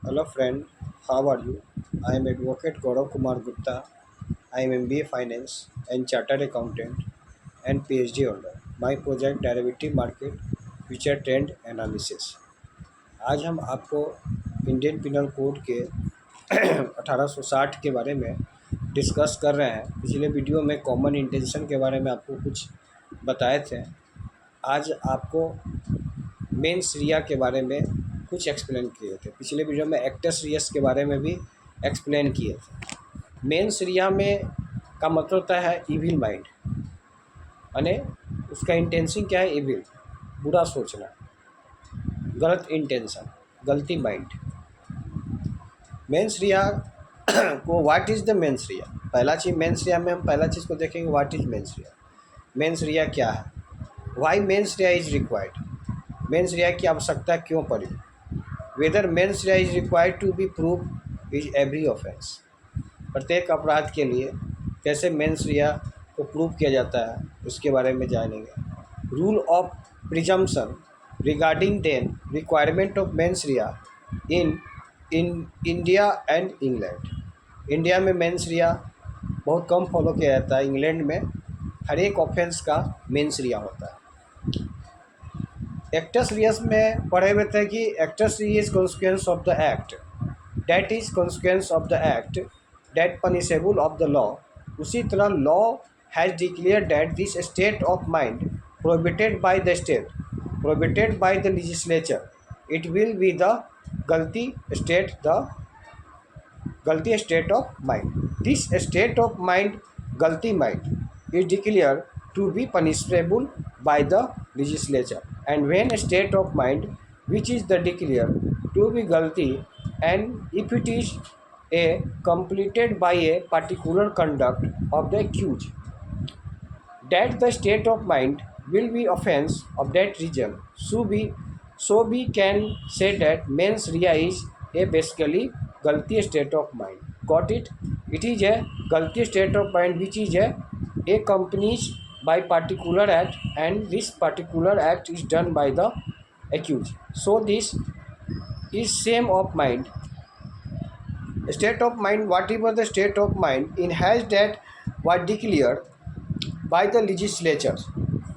Hello friend, how are you? I am Advocate Gaurav Kumar Gupta. I am MBA Finance and Chartered Accountant and PhD holder. My project Derivative Market Future Trend Analysis. आज हम आपको Indian penal code के 1860 के बारे में discuss कर रहे हैं। पिछले वीडियो में कॉमन इंटेंशन के बारे में आपको कुछ बताए थे। आज आपको मेंस रिया के बारे में कुछ एक्सप्लेन किए थे। पिछले वीडियो में एक्टस रियस के बारे में भी एक्सप्लेन किए थे। मेंस रिया में का मतलब होता है इविल माइंड, यानी उसका इंटेंशन क्या है? इविल, बुरा सोचना, गलत इंटेंशन, गलती माइंड। मेंस रिया को व्हाट इज़ द मेंस रिया? पहला चीज़ मेंस रिया में हम पहला चीज़ को देखेंगे, what is mens rea. Mens rea क्या है? Why mens rea is required? Mens rea की आवश्यकता क्यों पड़ी? Whether mens rea is required to be prove is every offence. प्रत्येक अपराध के लिए कैसे मेंस रिया को प्रूव किया जाता है उसके बारे में जानेंगे। Rule of presumption regarding then requirement of mens rea in in India and England. India में मेंस रिया बहुत कम फॉलो किया जाता है। इंग्लैंड में हर एक ऑफेंस का मेंस रिया होता है। एक्टस रियस में पढ़े हुए थे कि actus reus consequence of the act, that is consequence of the act that punishable of the law. उसी तरह law has declare that this state of mind prohibited by the state, prohibited by the legislature, it will be the गलती state of mind. This state of mind, गलती mind, is declared to be punishable by the legislature, and when a state of mind which is the declared to be guilty, and if it is a completed by a particular conduct of the accused, that the state of mind will be offense of that region. So we can say that mens rea is a basically galti state of mind. Got it? It is a galti state of mind which is a accompanied by particular act, and this particular act is done by the accused. So this is same of mind. State of mind, whatever the state of mind in has that was declared by the legislature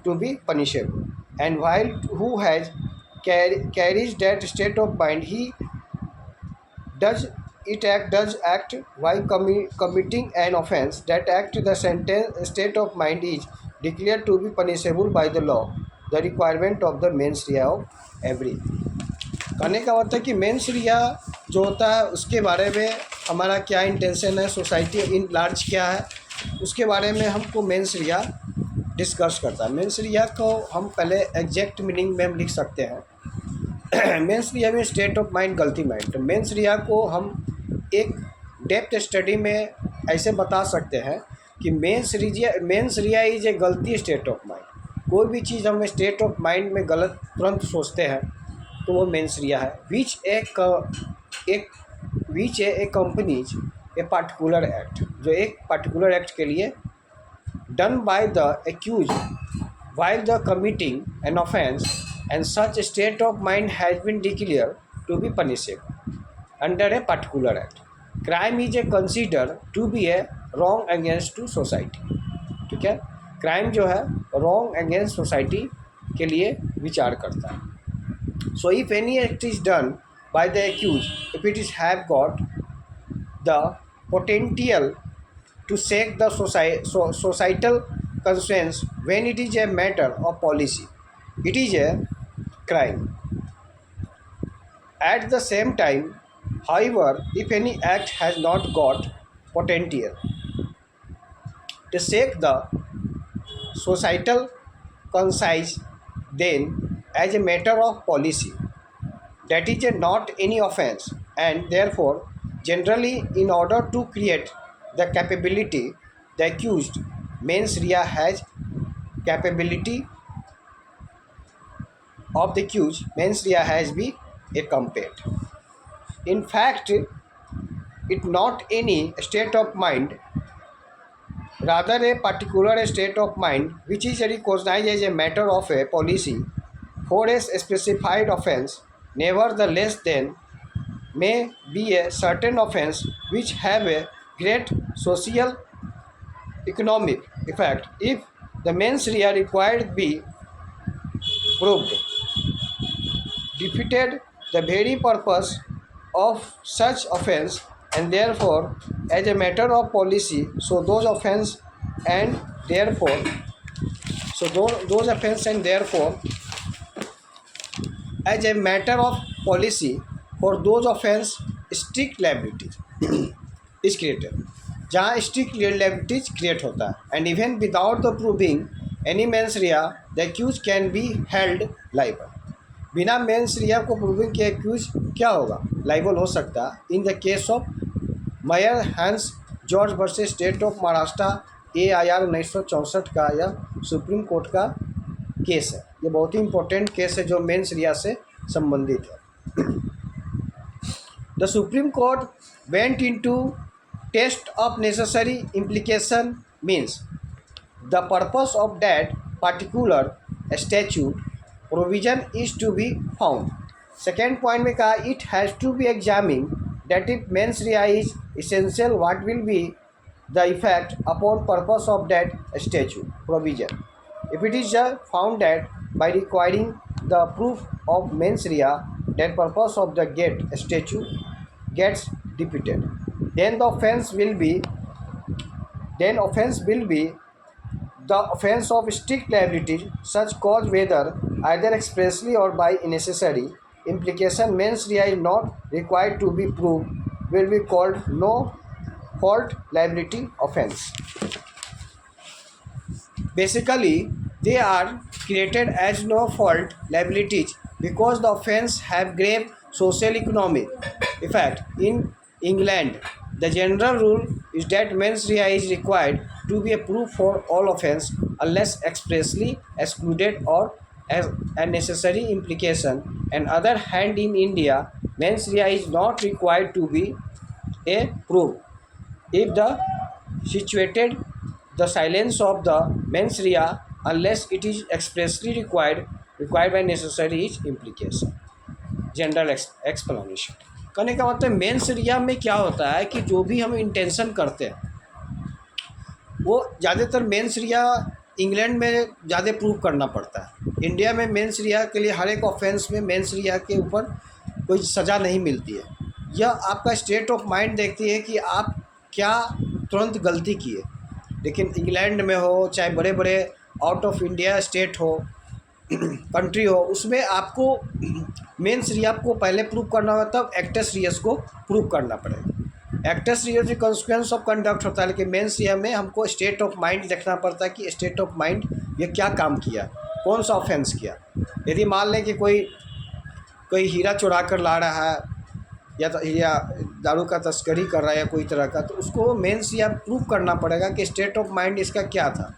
to be punishable, and while who has carries that state of mind, he does act while committing an offense. That act the sentence state of mind is declared to be punishable by the law, the requirement of the mens rea of every। कहने का मतलब कि mains रिया जो होता है उसके बारे में हमारा क्या इंटेंशन है, सोसाइटी इन लार्ज क्या है, उसके बारे में हमको मेंस रिया डिस्कस करता है। मेंस रिया को हम पहले एग्जैक्ट मीनिंग में हम लिख सकते हैं। मेंस रिया में स्टेट ऑफ माइंड, गलती माइंड। तो मेंस रिया को हम एक डेप्थ स्टडी में ऐसे बता सकते हैं कि मेंस रिया इज ए गलती स्टेट ऑफ माइंड। कोई भी चीज़ हम स्टेट ऑफ माइंड में गलत तुरंत सोचते हैं तो वो मेंस रिया है। Which a companies a particular act, जो एक पार्टिकुलर एक्ट के लिए done by the accused while the committing an offence, and such a state of mind has been declared to be punishable under a particular act. Crime is a considered to be a wrong against to society। ठीक है, crime जो है wrong against society के लिए विचार करता है। So if any act is done by the accused, if it is have got the potential to shake the societal conscience, when it is a matter of policy, it is a crime। At the same time, however, if any act has not got potential to shake the societal conscience, then as a matter of policy, that is not any offense, and therefore generally in order to create the capability, the accused mens rea has capability of the accused mens rea has been accompanied। In fact, it not any state of mind, rather a particular state of mind which is recognized as a matter of a policy for a specified offense, nevertheless then may be a certain offense which have a great social economic effect if the mens rea required be proved defeated the very purpose of such offense, and therefore as a matter of policy so those offense and therefore those offense and therefore as a matter of policy for those offense strict liability is created, जहाँ strict liabilities create होता है, and even without the proving any mens rea the accused can be held liable. बिना mains रिया को proving के accused क्या होगा, liable हो सकता है in the case of Mayer Hans George versus state of Maharashtra AIR 1964 का यह सुप्रीम कोर्ट का केस है। ये बहुत ही इंपॉर्टेंट केस है जो मेंस रिया से संबंधित है। The supreme court went into test of necessary implication means the purpose of that particular statute provision is to be found. Second point में कहा it has to be examine that if mens rea is essential what will be the effect upon purpose of that statute provision. If it is found that by requiring the proof of mens rea that purpose of the get statute gets defeated, then the offense will be the offense of strict liability. Such cause, whether either expressly or by necessary implication mens rea is not required to be proved, will be called no fault liability offense. Basically they are created as no fault liabilities because the offense have grave social economic effect. In England the general rule is that mens rea is required to be a proof for all offense unless expressly excluded or as a necessary implication. On other hand, in India mens rea is not required to be a proof if the situated the silence of the mens rea unless it is expressly required by necessary is implication. General explanation करने का मतलब mains रिया में क्या होता है कि जो भी हम इंटेंशन करते हैं वो ज़्यादातर मेंस रिया इंग्लैंड में ज़्यादा प्रूव करना पड़ता है। इंडिया में मेंस रिया के लिए हर एक ऑफेंस में मेंस रिया के ऊपर कोई सज़ा नहीं मिलती है। यह आपका स्टेट ऑफ माइंड देखती है कि आप क्या तुरंत गलती किए। लेकिन इंग्लैंड में हो चाहे बड़े बड़े आउट ऑफ इंडिया स्टेट हो कंट्री हो उसमें आपको मेंस रिया को पहले प्रूव करना होता है, तब एक्टस रियस को प्रूव करना पड़ेगा। Acts reus consequence of conduct होता है, लेकिन मेंस रिया में हमको स्टेट ऑफ माइंड देखना पड़ता है कि स्टेट ऑफ माइंड ये क्या काम किया, कौन सा ऑफेंस किया। यदि मान लें कि कोई हीरा चुरा कर ला रहा है या दारू का तस्करी कर रहा है या कोई तरह का, तो उसको मेंस रिया प्रूव करना पड़ेगा कि स्टेट ऑफ माइंड इसका क्या था,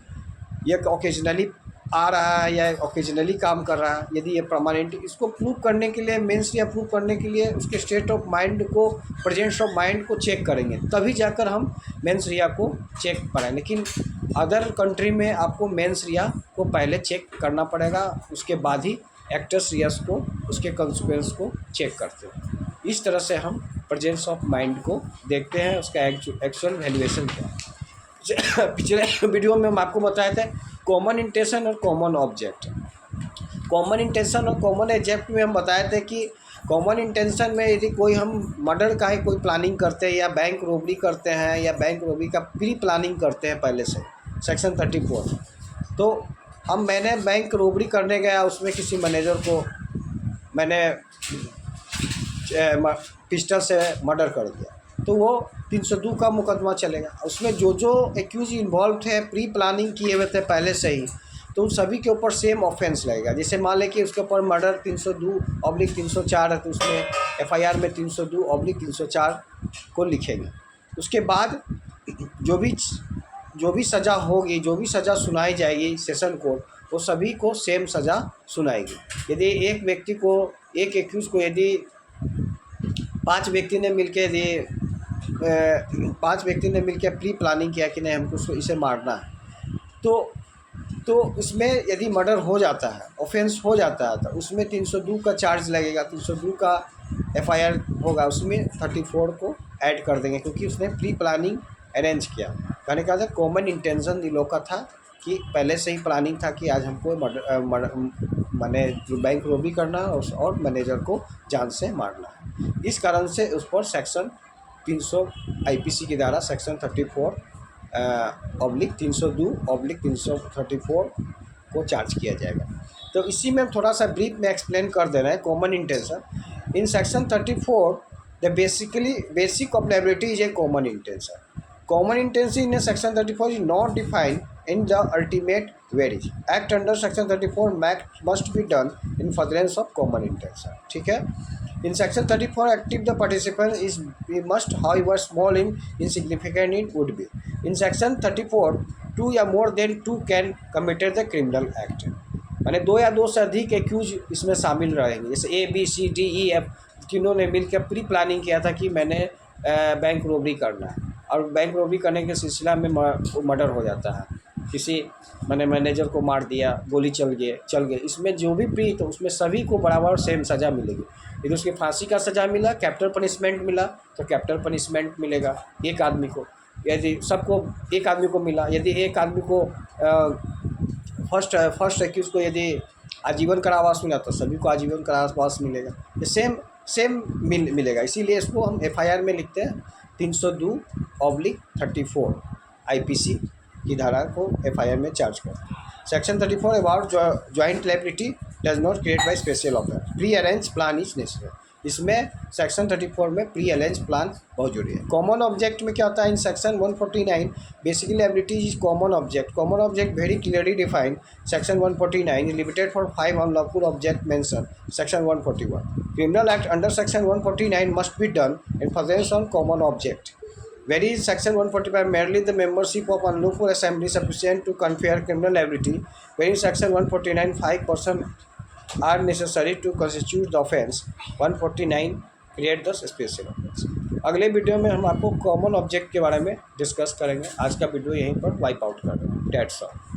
यह ओकेजनली आ रहा है या ओकेजनली काम कर रहा है। यदि ये परमानेंट, इसको प्रूव करने के लिए मेंस रिया प्रूव करने के लिए उसके स्टेट ऑफ माइंड को, प्रेजेंस ऑफ माइंड को चेक करेंगे, तभी जाकर हम मेंस रिया को चेक कराएं। लेकिन अदर कंट्री में आपको मेंस रिया को पहले चेक करना पड़ेगा, उसके बाद ही एक्टस रियस को उसके कॉन्सिक्वेंस को चेक करते हैं। इस तरह से हम प्रेजेंस ऑफ माइंड को देखते हैं, उसका एक्चुअल वैल्यूएशन क्या है। पिछले वीडियो में हम आपको बताए थे कॉमन इंटेंशन और कॉमन ऑब्जेक्ट। कॉमन इंटेंशन और कॉमन ऑब्जेक्ट में हम बताए थे कि कॉमन इंटेंशन में यदि कोई हम मर्डर का ही कोई प्लानिंग करते हैं या बैंक रॉबरी करते हैं या बैंक रॉबरी का प्री प्लानिंग करते हैं पहले से, सेक्शन 34, तो मैंने बैंक रॉबरी करने गया, उसमें किसी मैनेजर को मैंने पिस्टल से मर्डर कर दिया, तो वो 302 का मुकदमा चलेगा। उसमें जो एक्यूज इन्वॉल्व थे, प्री प्लानिंग किए हुए थे पहले से ही, तो उन सभी के ऊपर सेम ऑफेंस लगेगा। जैसे मान लें कि उसके ऊपर मर्डर 302/304 है, तो उसमें FIR में 302/304 को लिखेंगे। उसके बाद जो भी सज़ा होगी, जो भी सज़ा सुनाई जाएगी सेशन कोर्ट, वो सभी को सेम सज़ा सुनाएगी। यदि एक व्यक्ति को, एक एक्यूज़ को यदि 5 व्यक्ति ने मिलकर प्री प्लानिंग किया कि नहीं हमको इसे मारना है, तो इसमें यदि मर्डर हो जाता है, ऑफेंस हो जाता है, तो उसमें 302 का चार्ज लगेगा। 302 का एफआईआर होगा उसमें 34 को ऐड कर देंगे, क्योंकि उसने प्री प्लानिंग अरेंज किया। कहने का था कॉमन इंटेंशन इन लोग का था कि पहले से ही प्लानिंग था कि आज हमको माने बैंक रॉबरी करना है और मैनेजर को जान से मारना है। इस कारण से उस पर सेक्शन 300 आईपीसी की धारा सेक्शन 34 ऑब्लिक 302 ऑब्लिक 334 को चार्ज किया जाएगा। तो इसी में थोड़ा सा ब्रीफ में एक्सप्लेन कर देना है common intention. In section 34 the basic of liability is a common intention. Common intention in section 34 is not defined in the ultimate whereas act under section 34 must be done in furtherance of common intention। ठीक है। In section 34 active the participant is must however small in insignificant it would be। In section 34 two या more than two can committed the criminal act। माने दो या दो से अधिक accused इसमें शामिल रहेंगे। जैसे ABCDEF तीनों ने मिलकर प्री प्लानिंग किया था कि मैंने बैंक रॉबरी करना है, और बैंक रॉबरी करने के सिलसिला में मर्डर हो जाता है, किसी मैंने मैनेजर को मार दिया, गोली चल गए। इसमें जो भी प्री तो उसमें सभी को बराबर सेम सज़ा मिलेगी। यदि उसकी फांसी का सज़ा मिला, कैपिटल पनिशमेंट मिला तो कैपिटल पनिशमेंट मिलेगा एक आदमी को। यदि सबको एक आदमी को मिला, यदि एक आदमी को फर्स्ट एक्यूज को यदि आजीवन कारावास मिला तो सभी को आजीवन कारावास मिलेगा। ये सेम मिलेगा। इसीलिए इसको हम एफआईआर में लिखते हैं 302/34 आईपीसी की धारा को एफआईआर में चार्ज करते हैं। Section 34 about joint liability does not create by special offer, pre arrange plan is necessary. इसमें सेक्शन 34 में प्री अरेंज प्लान बहुत जरूरी है। कॉमन ऑब्जेक्ट में क्या होता है? In section 149 basically liability is common object. Common object very clearly defined. Section 149 is limited for 5 unlawful object mention section 141। Criminal act under section 149 must be done in furtherance on common object, whereas section 145 merely the membership of unlawful assembly sufficient to confer criminal liability, whereas section 149 5 persons are necessary to constitute the offence। 149 create the special offence। अगले video में हम आपको common object के बारे में discuss करेंगे। आज का वीडियो यहीं पर वाइप आउट कर रहे हैं। That's all.